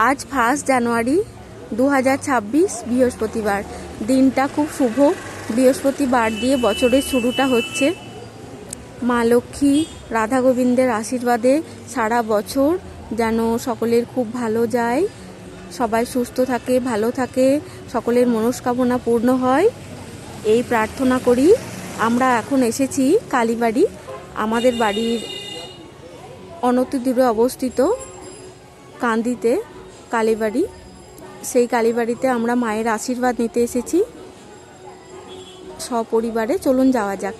আজ 1 জানুয়ারি 2026 বৃহস্পতিবার। দিনটা খুব শুভ। বৃহস্পতিবার দিয়ে বছরের শুরুটা হচ্ছে। মা লক্ষ্মী রাধা গোবিন্দের আশীর্বাদে সারা বছর যেন সকলের খুব ভালো যায়, সবাই সুস্থ থাকে, ভালো থাকে, সকলের মনস্কামনা পূর্ণ হয়, এই প্রার্থনা করি। আমরা এখন এসেছি কালীবাড়ি। আমাদের বাড়ির অনতি দূরে অবস্থিত কান্দিতে কালীবাড়ি। সেই কালীবাড়িতে আমরা মায়ের আশীর্বাদ নিতে এসেছি সপরিবারে। চলুন যাওয়া যাক।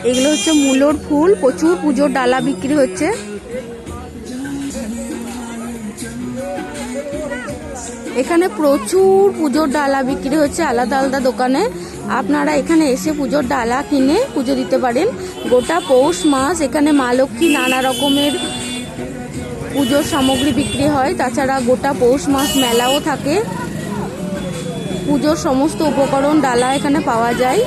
এগুলো হচ্ছে মূলোর ফুল, প্রচুর পুজোর ডালা বিক্রি হচ্ছে। এখানে প্রচুর পুজোর ডালা বিক্রি হচ্ছে আলাদা আলাদা দোকানে। আপনারা এখানে এসে পুজোর ডালা কিনে পুজো দিতে পারেন। গোটা পৌষ মাস এখানে মা লক্ষ্মী নানা রকমের পুজোর সামগ্রী বিক্রি হয়। তাছাড়া গোটা পৌষ মাস মেলাও থাকে। পুজোর সমস্ত উপকরণ ডালা এখানে পাওয়া যায়।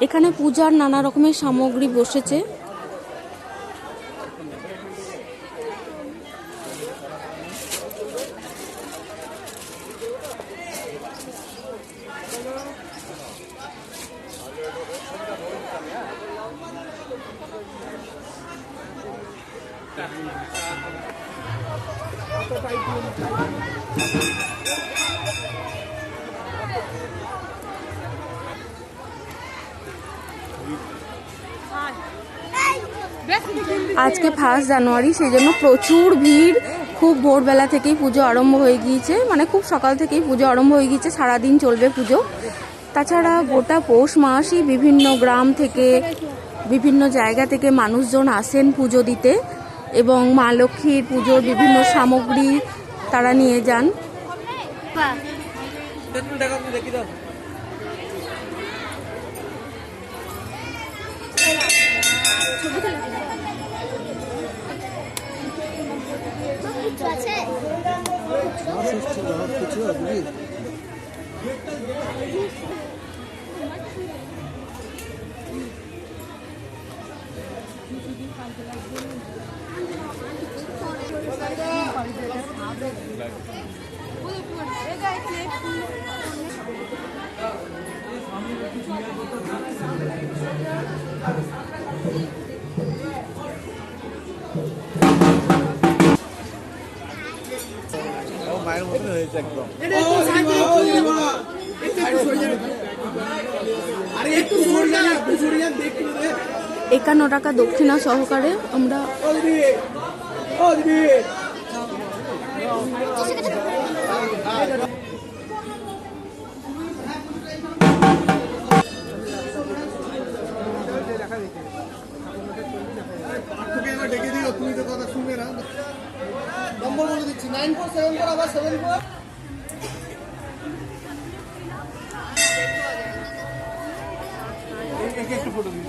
এখানে পূজার নানা রকমের সামগ্রী বসেছে। আজকে 1 জানুয়ারি, সেই জন্য প্রচুর ভিড়। খুব ভোরবেলা থেকেই পুজো আরম্ভ হয়ে গিয়েছে, মানে খুব সকাল থেকেই পুজো আরম্ভ হয়ে গিয়েছে, সারাদিন চলবে পুজো। তাছাড়া গোটা পৌষ মাসই বিভিন্ন গ্রাম থেকে, বিভিন্ন জায়গা থেকে মানুষজন আসেন পুজো দিতে এবং মা লক্ষ্মীর পুজোর বিভিন্ন সামগ্রী তারা নিয়ে যান। মায়ের মতো হয়েছে একদম। ৳51 দক্ষিণা সহকারে আমরা ডেকে দিও, তুমি তো কথা শুনবে না। নম্বর বলে দিচ্ছি 9474 আবার 74। একটু ফটো দিন।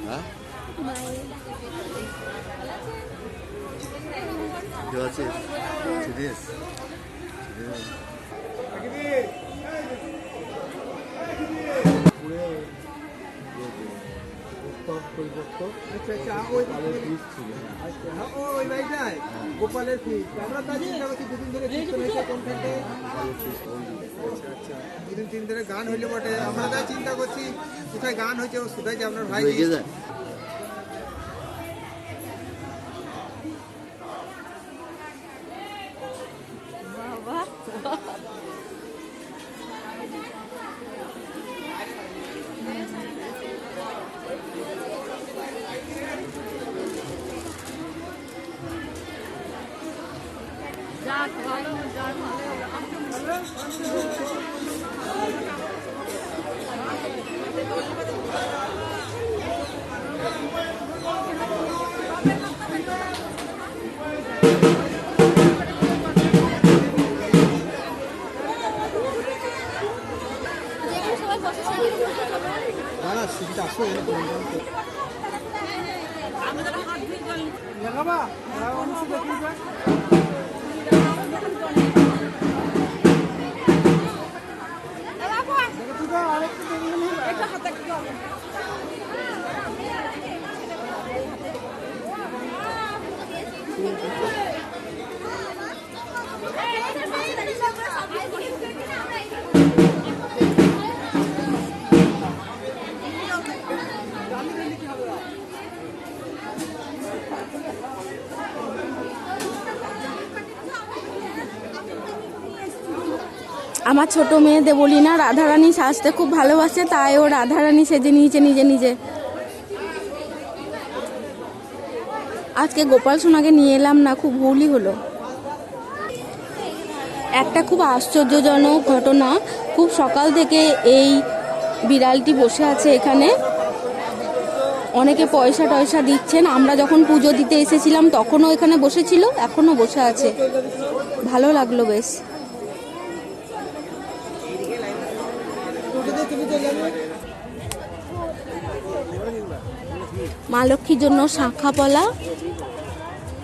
হ্যাঁ কেউ আছে সিরিয়াস পরিপক্ক। আচ্ছা আচ্ছা, ওই গোপালের ফিস ছিল। আচ্ছা, হ্যাঁ, ওই বাড়িটায় গোপালের ফিস। আমরা তাই চিন্তা করছি দুদিন ধরে কীর্তন হয়েছে কোনখানটায়। আচ্ছা আচ্ছা, দুদিন তিন ধরে গান হইলে বটে। আমরা তাই চিন্তা করছি কোথায় গান হয়েছে, ও শুধাই যে আপনার ভাই। না সুবিধা আসো লাগাবা অংশ দেখি যা। আমার ছোট মেয়ে দেবলীনা রাধারানী সাজতে খুব ভালোবাসে, তাই ও রাধারানী সেজে নিয়েছে নিজে নিজে। আজকে গোপাল সোনাকে নিয়ে এলাম না, খুব ভুলই হলো। একটা খুব আশ্চর্যজনক ঘটনা, খুব সকাল থেকে এই বিড়ালটি বসে আছে এখানে। অনেকে পয়সা টয়সা দিচ্ছেন। আমরা যখন পুজো দিতে এসেছিলাম তখনও এখানে বসেছিল, এখনো বসে আছে। ভালো লাগলো বেশ। মা লক্ষ্মীর জন্য শাঁখা পলা,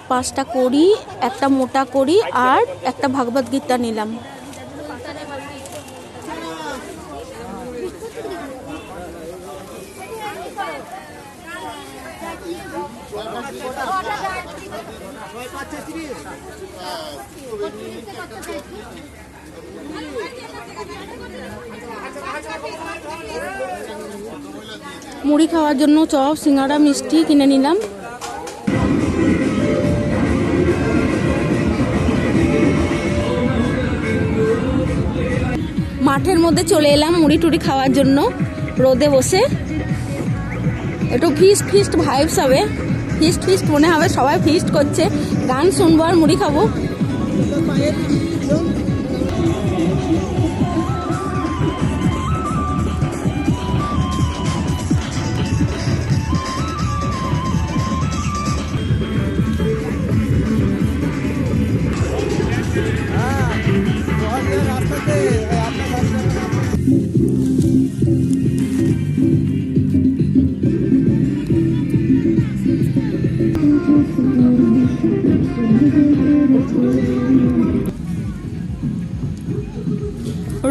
5টা কড়ি, একটা মোটা কড়ি আর একটা ভাগবত গীতা নিলাম। মুড়ি খাওয়ার জন্য চপ, সিঙ্গাড়া, মিষ্টি কিনে নিলাম। মাঠের মধ্যে চলে এলাম মুড়ি টুড়ি খাওয়ার জন্য, রোদে বসে। একটু ফিস্ট ভাইবস হবে, ফিস্ট মনে হবে, সবাই ফিস্ট করছে। গান শুনবো আর মুড়ি খাবো।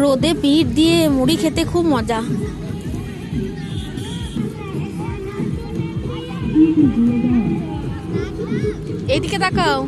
রোদে পিঠ দিয়ে মুড়ি খেতে খুব মজা। এইদিকে তাকাও।